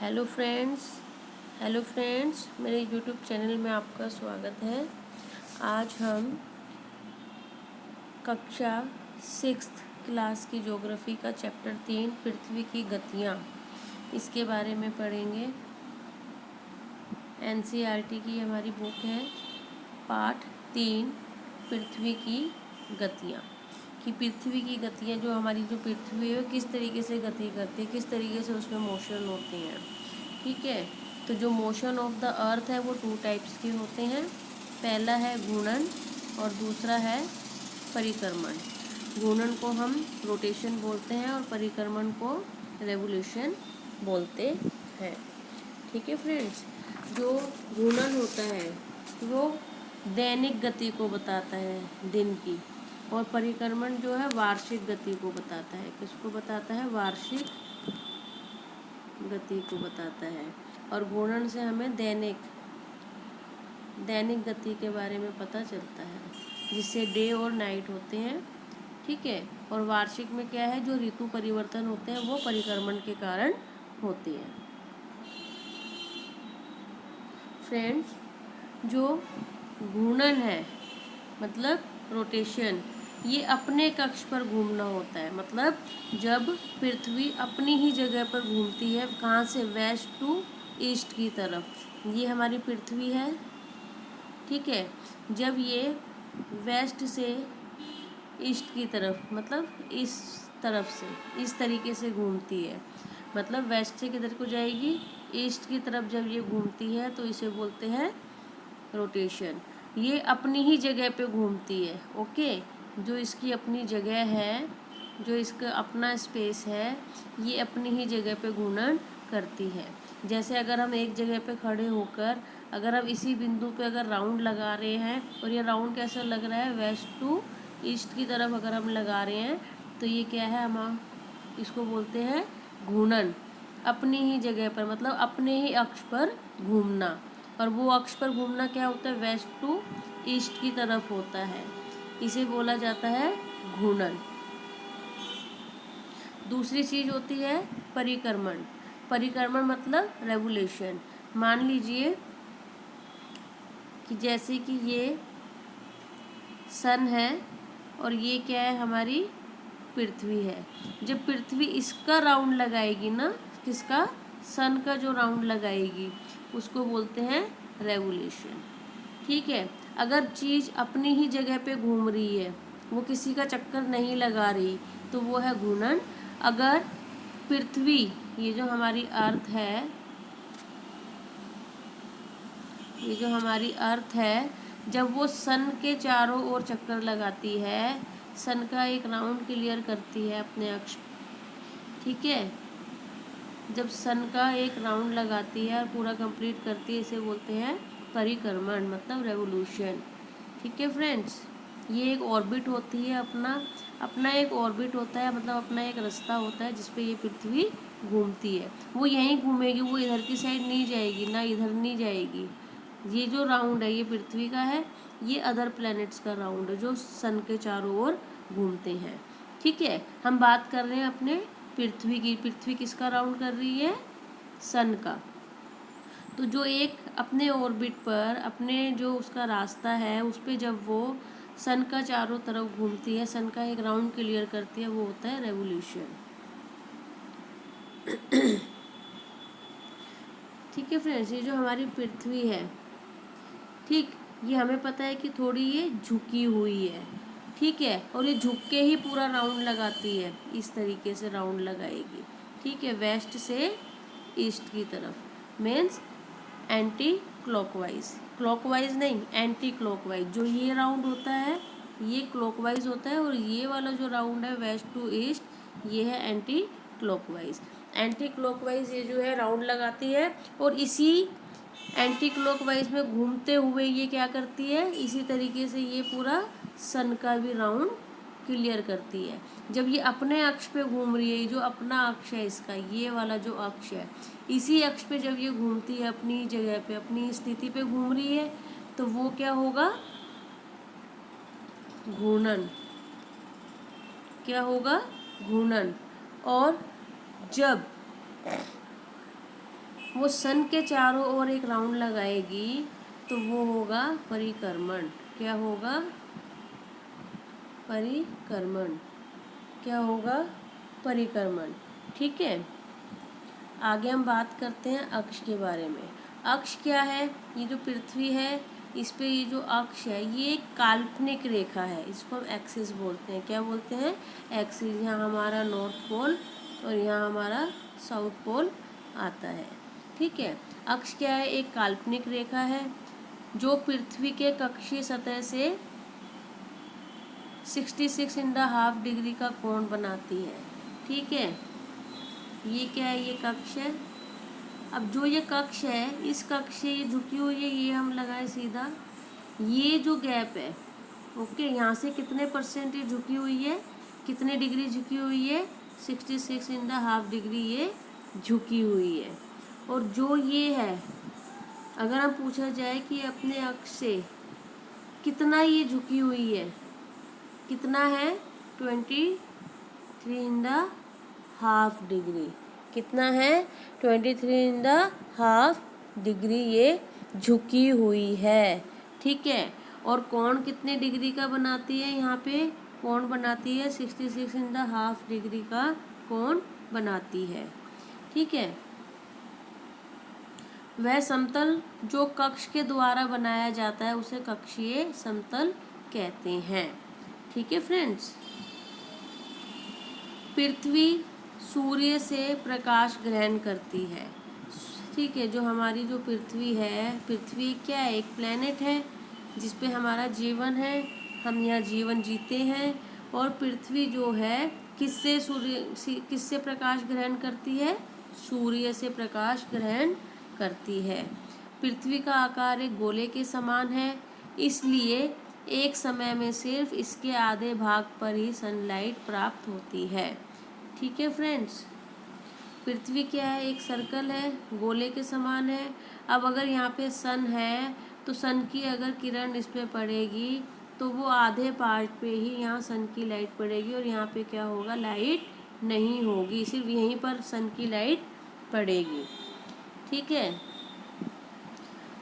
Hello friends hello friends मेरे YouTube channel में आपका स्वागत है। आज हम कक्षा 6th क्लास की ज्योग्राफी का चैप्टर 3 पृथ्वी की गतियाँ इसके बारे में पढ़ेंगे। एनसीईआरटी की हमारी बुक है पाठ 3 पृथ्वी की गतियाँ कि पृथ्वी की गतियाँ जो हमारी जो पृथ्वी है किस तरीके से गति करती है, किस तरीके से उसमें मोशन होती हैं। ठीक है, तो जो मोशन ऑफ द अर्थ है वो 2 टाइप्स के होते हैं। पहला है घूर्णन और दूसरा है परिक्रमण। घूर्णन को हम रोटेशन बोलते हैं और परिक्रमण को रेवोल्यूशन बोलते हैं। ठीक है फ्रेंड्स, जो घूर्णन होता है वो दैनिक गति को बताता है दिन की, और परिक्रमण जो है वार्षिक गति को बताता है। किसको बताता है? वार्षिक गति को बताता है। और घूर्णन से हमें दैनिक गति के बारे में पता चलता है, जिससे डे और नाइट होते हैं। ठीक है, और वार्षिक में क्या है, जो ऋतु परिवर्तन होते हैं वो परिक्रमण के कारण होते हैं। फ्रेंड्स, जो घूर्णन है मतलब रोटेशन, ये अपने कक्ष पर घूमना होता है। मतलब जब पृथ्वी अपनी ही जगह पर घूमती है, कहाँ से? वेस्ट टू ईस्ट की तरफ। ये हमारी पृथ्वी है। ठीक है, जब ये वेस्ट से ईस्ट की तरफ, मतलब इस तरफ से इस तरीके से घूमती है, मतलब वेस्ट से किधर को जाएगी? ईस्ट की तरफ जब ये घूमती है तो इसे बोलते हैं रोटेशन। ये अपनी ही जगह पे घूमती है। ओके, जो इसकी अपनी जगह है, जो इसका अपना स्पेस है, ये अपनी ही जगह पे घूर्णन करती है। जैसे अगर हम एक जगह पे खड़े होकर अगर हम इसी बिंदु पे अगर राउंड लगा रहे हैं, और ये राउंड कैसा लग रहा है? वेस्ट टू ईस्ट की तरफ अगर हम लगा रहे हैं, तो ये क्या है? हम इसको बोलते हैं घूर्णन। अपनी ही जगह पर, मतलब अपने ही अक्ष पर घूमना। और वो अक्ष पर घूमना क्या होता है? वेस्ट टू ईस्ट की तरफ होता है। इसे बोला जाता है घूर्णन। दूसरी चीज होती है परिक्रमण। परिक्रमण मतलब रेवोल्यूशन। मान लीजिए कि जैसे कि ये सन है और ये क्या है? हमारी पृथ्वी है। जब पृथ्वी इसका राउंड लगाएगी ना, किसका? सन का जो राउंड लगाएगी, उसको बोलते हैं रेवोल्यूशन। ठीक है, अगर चीज़ अपनी ही जगह पे घूम रही है, वो किसी का चक्कर नहीं लगा रही, तो वो है घूर्णन। अगर पृथ्वी, ये जो हमारी अर्थ है, ये जो हमारी अर्थ है, जब वो सन के चारों ओर चक्कर लगाती है, सन का एक राउंड क्लियर करती है अपने अक्ष। ठीक है, जब सन का एक राउंड लगाती है और पूरा कंप्लीट करती है, इसे बोलते हैं परिक्रमण, मतलब रेवोल्यूशन। ठीक है फ्रेंड्स, ये एक ऑर्बिट होती है, अपना अपना एक ऑर्बिट होता है, मतलब अपना एक रास्ता होता है जिसपे ये पृथ्वी घूमती है। वो यहीं घूमेगी, वो इधर की साइड नहीं जाएगी, ना इधर नहीं जाएगी। ये जो राउंड है ये पृथ्वी का है, ये अदर प्लैनेट्स का राउंड है जो सन के चारों ओर घूमते हैं। ठीक है, हम बात कर रहे हैं अपने पृथ्वी की। पृथ्वी किसका राउंड कर रही है? सन का। तो जो एक अपने ऑर्बिट पर, अपने जो उसका रास्ता है उस पर जब वो सन का चारों तरफ घूमती है, सन का एक राउंड क्लियर करती है, वो होता है रेवोल्यूशन। ठीक है फ्रेंड्स, ये जो हमारी पृथ्वी है, ठीक, ये हमें पता है कि थोड़ी ये झुकी हुई है। ठीक है, और ये झुक के ही पूरा राउंड लगाती है, इस तरीके से राउंड लगाएगी। ठीक है, वेस्ट से ईस्ट की तरफ, मीन्स एंटी क्लॉकवाइज। क्लॉकवाइज नहीं, एंटी क्लॉकवाइज। जो ये राउंड होता है ये क्लॉकवाइज होता है, और ये वाला जो राउंड है वेस्ट टू ईस्ट, ये है एंटी क्लॉकवाइज। एंटी क्लॉकवाइज ये जो है राउंड लगाती है, और इसी एंटी क्लॉकवाइज में घूमते हुए ये क्या करती है? इसी तरीके से ये पूरा सन का भी राउंड क्लियर करती है। जब ये अपने अक्ष पे घूम रही है, जो अपना अक्ष है इसका, ये वाला जो अक्ष है, इसी अक्ष पे जब ये घूमती है, अपनी जगह पे, अपनी स्थिति पे घूम रही है, तो वो क्या होगा? घूर्णन। क्या होगा? घूर्णन। और जब वो सन के चारों ओर एक राउंड लगाएगी तो वो होगा परिक्रमण। क्या होगा? परिक्रमण। क्या होगा? परिक्रमण। ठीक है, आगे हम बात करते हैं अक्ष के बारे में। अक्ष क्या है? ये जो पृथ्वी है इस पे ये जो अक्ष है ये एक काल्पनिक रेखा है, इसको हम एक्सिस बोलते हैं। क्या बोलते हैं? एक्सिस। यहाँ हमारा नॉर्थ पोल और यहाँ हमारा साउथ पोल आता है। ठीक है, अक्ष क्या है? एक काल्पनिक रेखा है जो पृथ्वी के कक्षीय सतह से 66.5 डिग्री का कोण बनाती है। ठीक है, ये क्या है? ये कक्ष है। अब जो ये कक्ष है इस कक्ष से ये झुकी हुई है, ये हम लगाए सीधा। ये जो गैप है, ओके, यहाँ से कितने परसेंट ये झुकी हुई है? कितने डिग्री झुकी हुई है? 66.5 डिग्री ये झुकी हुई है। और जो ये है, अगर हम पूछा जाए कि अपने अक्ष से कितना ये झुकी हुई है, कितना है? 23.5 डिग्री। कितना है? 23.5 डिग्री ये झुकी हुई है। ठीक है, और कोण कितने डिग्री का बनाती है? यहाँ पे कोण बनाती है 66.5 डिग्री का कोण बनाती है। ठीक है, वह समतल जो कक्ष के द्वारा बनाया जाता है उसे कक्षीय समतल कहते हैं। ठीक है फ्रेंड्स, पृथ्वी सूर्य से प्रकाश ग्रहण करती है। ठीक है, जो हमारी जो पृथ्वी है, पृथ्वी क्या है? एक प्लेनेट है जिस पे हमारा जीवन है, हम यहाँ जीवन जीते हैं। और पृथ्वी जो है किससे प्रकाश ग्रहण करती है? सूर्य से प्रकाश ग्रहण करती है। पृथ्वी का आकार एक गोले के समान है, इसलिए एक समय में सिर्फ इसके आधे भाग पर ही सनलाइट प्राप्त होती है। ठीक है फ्रेंड्स, पृथ्वी क्या है? एक सर्कल है, गोले के समान है। अब अगर यहाँ पे सन है तो सन की अगर किरण इस पे पड़ेगी तो वो आधे पार्ट पे ही यहाँ सन की लाइट पड़ेगी और यहाँ पे क्या होगा? लाइट नहीं होगी, सिर्फ यहीं पर सन की लाइट पड़ेगी। ठीक है,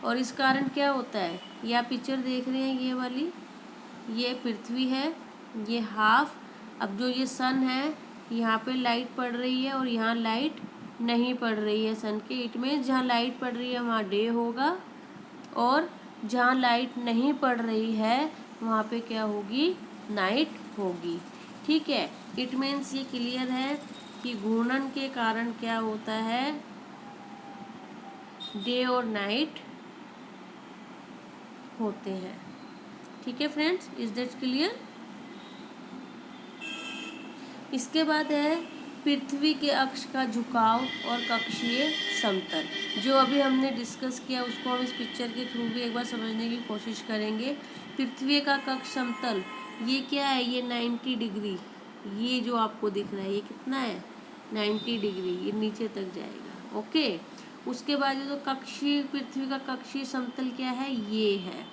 और इस कारण क्या होता है? ये आप पिक्चर देख रहे हैं, ये वाली, ये पृथ्वी है, ये हाफ। अब जो ये सन है यहाँ पे लाइट पड़ रही है और यहाँ लाइट नहीं पड़ रही है सन के। इट मीन्स जहाँ लाइट पड़ रही है वहाँ डे होगा और जहाँ लाइट नहीं पड़ रही है वहाँ पे क्या होगी? नाइट होगी। ठीक है, इट मीन्स ये क्लियर है कि घूर्णन के कारण क्या होता है? डे और नाइट होते हैं। ठीक है फ्रेंड्स, इज दैट क्लियर? इसके बाद है पृथ्वी के अक्ष का झुकाव और कक्षीय समतल। जो अभी हमने डिस्कस किया उसको हम इस पिक्चर के थ्रू भी एक बार समझने की कोशिश करेंगे। पृथ्वी का कक्ष समतल ये क्या है? ये 90 डिग्री, ये जो आपको दिख रहा है ये कितना है? 90 डिग्री, ये नीचे तक जाएगा। ओके, उसके बाद ये तो कक्षीय, पृथ्वी का कक्षीय समतल क्या है? ये है।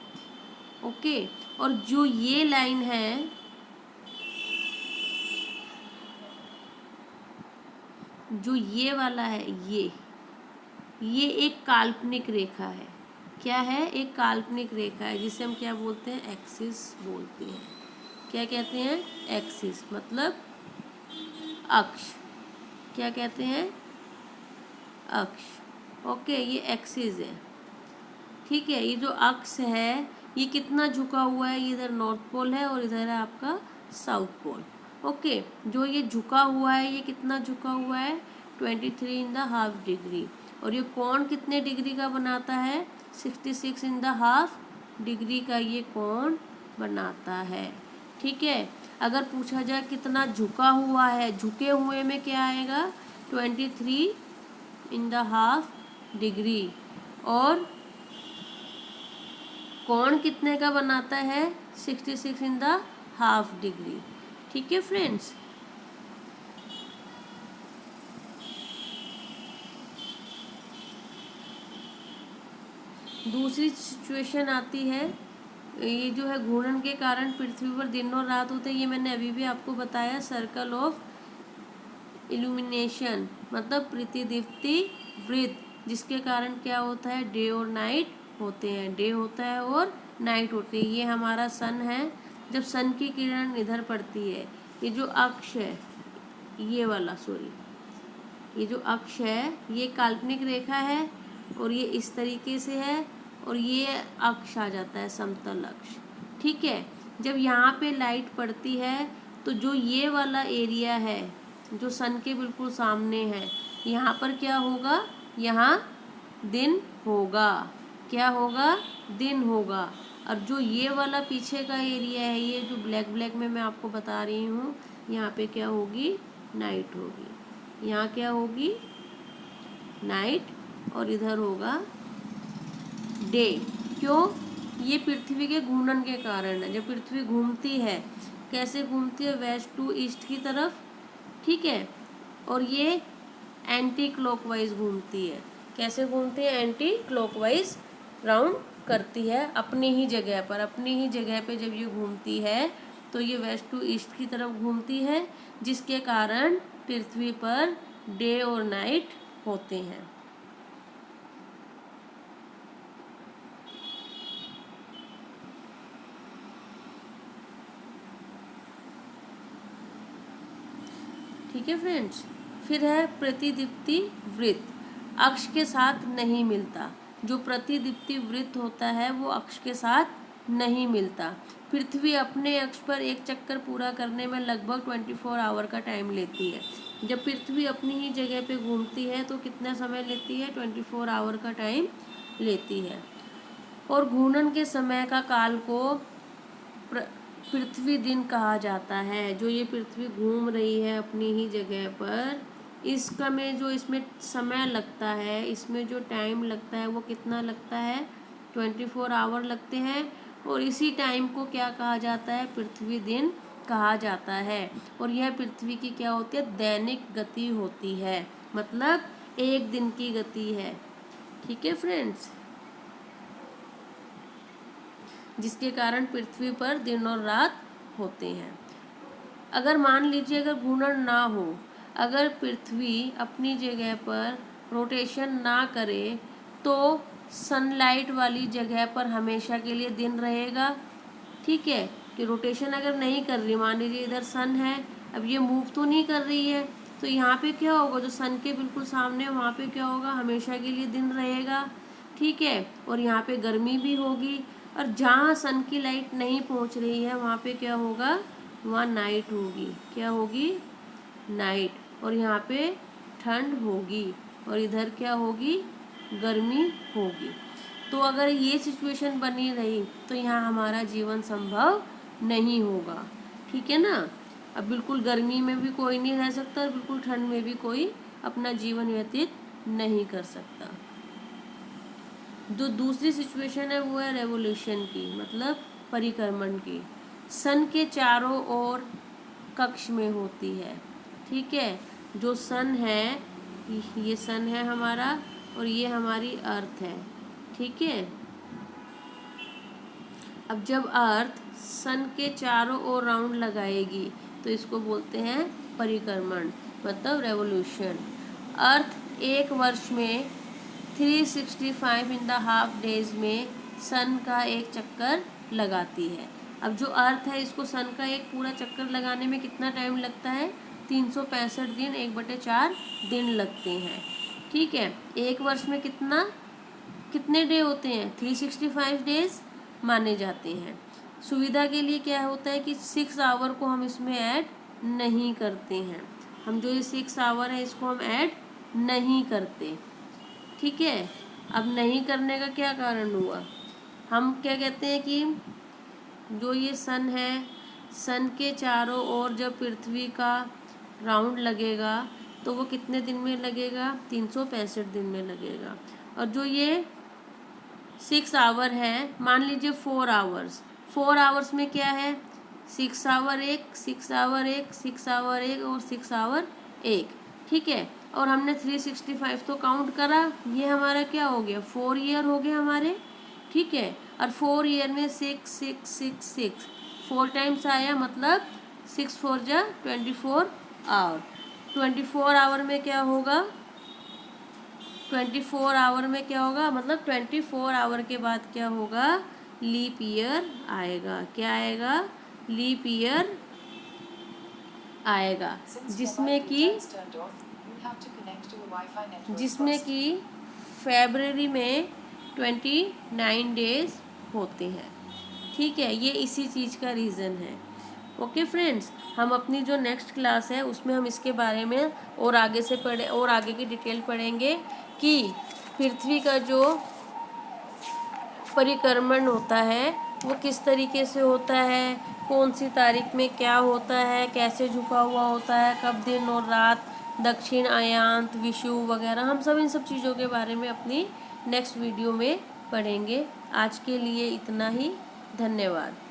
ओके, और जो ये लाइन है, जो ये वाला है, ये एक काल्पनिक रेखा है। क्या है? एक काल्पनिक रेखा है जिसे हम क्या बोलते हैं? एक्सिस बोलते हैं। क्या कहते हैं? एक्सिस, मतलब अक्ष। क्या कहते हैं? अक्ष। ओके, ये एक्सिस है। ठीक है, ये जो अक्ष है ये कितना झुका हुआ है? ये इधर नॉर्थ पोल है और इधर है आपका साउथ पोल। ओके, जो ये झुका हुआ है ये कितना झुका हुआ है? 23.5 डिग्री। और ये कोण कितने डिग्री का बनाता है? 66.5 डिग्री का ये कोण बनाता है। ठीक है, अगर पूछा जाए कितना झुका हुआ है, झुके हुए में क्या आएगा? 23.5 डिग्री। और कोण कितने का बनाता है? 66.5 डिग्री। ठीक है फ्रेंड्स, दूसरी सिचुएशन आती है, ये जो है घूर्णन के कारण पृथ्वी पर दिन और रात होते हैं। ये मैंने अभी भी आपको बताया, सर्कल ऑफ इल्यूमिनेशन, मतलब प्रतिदीप्ति वृत्त। जिसके कारण क्या होता है, डे और नाइट होते हैं, डे होता है और नाइट होती है। ये हमारा सन है। जब सन की किरण इधर पड़ती है, ये जो अक्ष है, ये वाला सॉरी, ये जो अक्ष है ये काल्पनिक रेखा है और ये इस तरीके से है और ये अक्ष आ जाता है समतल अक्ष। ठीक है, जब यहाँ पे लाइट पड़ती है तो जो ये वाला एरिया है जो सन के बिल्कुल सामने है, यहाँ पर क्या होगा, यहाँ दिन होगा। क्या होगा, दिन होगा। और जो ये वाला पीछे का एरिया है, ये जो ब्लैक ब्लैक में मैं आपको बता रही हूँ, यहाँ पे क्या होगी, नाइट होगी। यहाँ क्या होगी, नाइट, और इधर होगा डे। क्यों, ये पृथ्वी के घूर्णन के कारण है। जब पृथ्वी घूमती है, कैसे घूमती है, वेस्ट टू ईस्ट की तरफ। ठीक है, और ये एंटी क्लॉकवाइज घूमती है। कैसे घूमती है, एंटी क्लॉकवाइज राउंड करती है अपनी ही जगह पर। अपनी ही जगह पे जब ये घूमती है तो ये वेस्ट टू ईस्ट की तरफ घूमती है, जिसके कारण पृथ्वी पर डे और नाइट होते हैं। ठीक है फ्रेंड्स, फिर है प्रतिदीप्ति वृत्त, अक्ष के साथ नहीं मिलता। जो प्रतिदीप्ति वृत्त होता है वो अक्ष के साथ नहीं मिलता। पृथ्वी अपने अक्ष पर एक चक्कर पूरा करने में लगभग 24 आवर का टाइम लेती है। जब पृथ्वी अपनी ही जगह पे घूमती है तो कितना समय लेती है, 24 आवर का टाइम लेती है। और घूर्णन के समय का काल को पृथ्वी दिन कहा जाता है। जो ये पृथ्वी घूम रही है अपनी ही जगह पर, इसका में जो इसमें समय लगता है, इसमें जो टाइम लगता है वो कितना लगता है, 24 आवर लगते हैं। और इसी टाइम को क्या कहा जाता है, पृथ्वी दिन कहा जाता है। और यह पृथ्वी की क्या होती है, दैनिक गति होती है, मतलब एक दिन की गति है। ठीक है फ्रेंड्स, जिसके कारण पृथ्वी पर दिन और रात होते हैं। अगर मान लीजिए अगर घूर्णन ना हो, अगर पृथ्वी अपनी जगह पर रोटेशन ना करे तो सनलाइट वाली जगह पर हमेशा के लिए दिन रहेगा। ठीक है, कि रोटेशन अगर नहीं कर रही, मान लीजिए इधर सन है, अब ये मूव तो नहीं कर रही है, तो यहाँ पे क्या होगा, जो सन के बिल्कुल सामने वहाँ पे क्या होगा, हमेशा के लिए दिन रहेगा। ठीक है, और यहाँ पे गर्मी भी होगी। और जहाँ सन की लाइट नहीं पहुँच रही है वहाँ पे क्या होगा, वहाँ नाइट होगी। क्या होगी, नाइट। और यहाँ पे ठंड होगी और इधर क्या होगी, गर्मी होगी। तो अगर ये सिचुएशन बनी रही तो यहाँ हमारा जीवन संभव नहीं होगा। ठीक है ना। अब बिल्कुल गर्मी में भी कोई नहीं रह सकता और बिल्कुल ठंड में भी कोई अपना जीवन व्यतीत नहीं कर सकता। जो दूसरी सिचुएशन है वो है रेवोल्यूशन की, मतलब परिक्रमण की। सन के चारों ओर कक्ष में होती है। ठीक है, जो सन है, ये सन है हमारा और ये हमारी अर्थ है। ठीक है, अब जब अर्थ सन के चारों ओर राउंड लगाएगी तो इसको बोलते हैं परिक्रमण, मतलब रेवोल्यूशन। अर्थ एक वर्ष में 365 इन द हाफ डेज में सन का एक चक्कर लगाती है। अब जो अर्थ है इसको सन का एक पूरा चक्कर लगाने में कितना टाइम लगता है, 365 दिन, 1/4 दिन लगते हैं। ठीक है, एक वर्ष में कितने डे होते हैं, 365 डेज माने जाते हैं। सुविधा के लिए क्या होता है कि 6 आवर को हम इसमें ऐड नहीं करते हैं। हम जो ये 6 आवर है इसको हम ऐड नहीं करते। ठीक है, अब नहीं करने का क्या कारण हुआ, हम क्या कहते हैं कि जो ये सन है, सन के चारों ओर जब पृथ्वी का राउंड लगेगा तो वो कितने दिन में लगेगा, 365 दिन में लगेगा। और जो ये 6 आवर है, मान लीजिए 4 आवर्स, 4 आवर्स में क्या है, 6 आवर एक, 6 आवर एक, 6 आवर एक और 6 आवर एक। ठीक है, और हमने 365 तो काउंट करा, ये हमारा क्या हो गया, 4 ईयर हो गए हमारे। ठीक है, और 4 ईयर में 6 6 6 6 4 टाइम्स आया, मतलब 6 4 जा 24 आवर। 24 आवर में क्या होगा, 24 आवर में क्या होगा, मतलब 24 आवर के बाद क्या होगा, लीप ईयर आएगा। क्या आएगा, लीप ईयर आएगा, जिसमें कि फरवरी में 29 डेज होते हैं। ठीक है, ये इसी चीज़ का रीज़न है। ओके फ्रेंड्स, हम अपनी जो नेक्स्ट क्लास है उसमें हम इसके बारे में और आगे से और आगे की डिटेल पढ़ेंगे कि पृथ्वी का जो परिक्रमण होता है वो किस तरीके से होता है, कौन सी तारीख में क्या होता है, कैसे झुका हुआ होता है, कब दिन और रात, दक्षिण अयांत, विषुव वगैरह, हम सब इन सब चीज़ों के बारे में अपनी नेक्स्ट वीडियो में पढ़ेंगे। आज के लिए इतना ही, धन्यवाद।